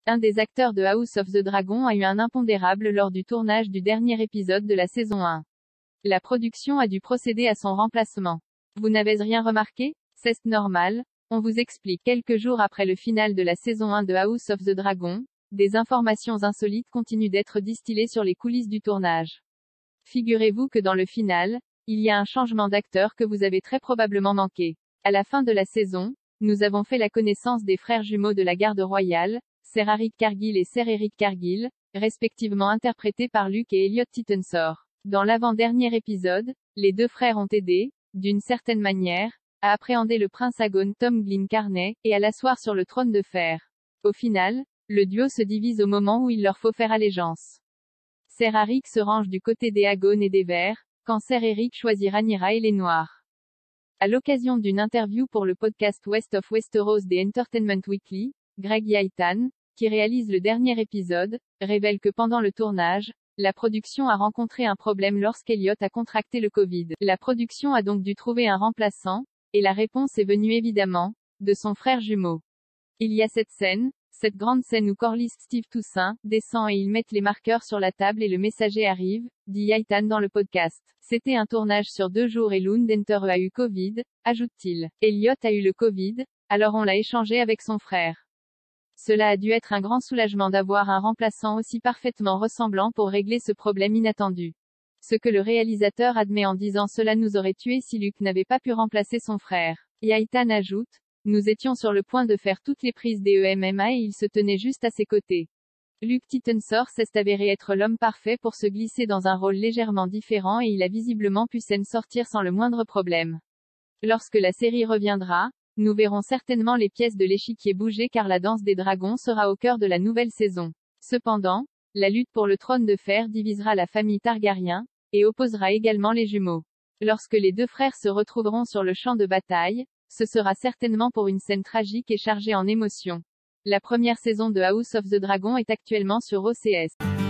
Un des acteurs de House of the Dragon a eu un impondérable lors du tournage du dernier épisode de la saison 1. La production a dû procéder à son remplacement. Vous n'avez rien remarqué? C'est normal. On vous explique. Quelques jours après le final de la saison 1 de House of the Dragon, des informations insolites continuent d'être distillées sur les coulisses du tournage. Figurez-vous que dans le final, il y a un changement d'acteur que vous avez très probablement manqué. À la fin de la saison, nous avons fait la connaissance des frères jumeaux de la garde royale, Ser Arik Cargill et Ser Eric Cargill, respectivement interprétés par Luke et Elliot Titensor. Dans l'avant-dernier épisode, les deux frères ont aidé, d'une certaine manière, à appréhender le prince Aegon Tom Glyn Carney, et à l'asseoir sur le trône de fer. Au final, le duo se divise au moment où il leur faut faire allégeance. Ser Arik se range du côté des Aegon et des Verts, quand Ser Eric choisit Rhaenyra et les Noirs. À l'occasion d'une interview pour le podcast West of Westeros des Entertainment Weekly, Greg Yaitan, qui réalise le dernier épisode, révèle que pendant le tournage, la production a rencontré un problème lorsqu'Elliot a contracté le Covid. La production a donc dû trouver un remplaçant, et la réponse est venue évidemment, de son frère jumeau. Il y a cette grande scène où Corlys Steve Toussaint descend et ils mettent les marqueurs sur la table et le messager arrive, dit Yaitan dans le podcast. C'était un tournage sur 2 jours et Lund Enter a eu Covid, ajoute-t-il. Elliot a eu le Covid, alors on l'a échangé avec son frère. Cela a dû être un grand soulagement d'avoir un remplaçant aussi parfaitement ressemblant pour régler ce problème inattendu. Ce que le réalisateur admet en disant cela nous aurait tué si Luke n'avait pas pu remplacer son frère. Yaitan ajoute, nous étions sur le point de faire toutes les prises des EMMA et il se tenait juste à ses côtés. Luke Titensor s'est avéré être l'homme parfait pour se glisser dans un rôle légèrement différent et il a visiblement pu s'en sortir sans le moindre problème. Lorsque la série reviendra, nous verrons certainement les pièces de l'échiquier bouger car la danse des dragons sera au cœur de la nouvelle saison. Cependant, la lutte pour le trône de fer divisera la famille Targaryen, et opposera également les jumeaux. Lorsque les deux frères se retrouveront sur le champ de bataille, ce sera certainement pour une scène tragique et chargée en émotions. La première saison de House of the Dragon est actuellement sur OCS.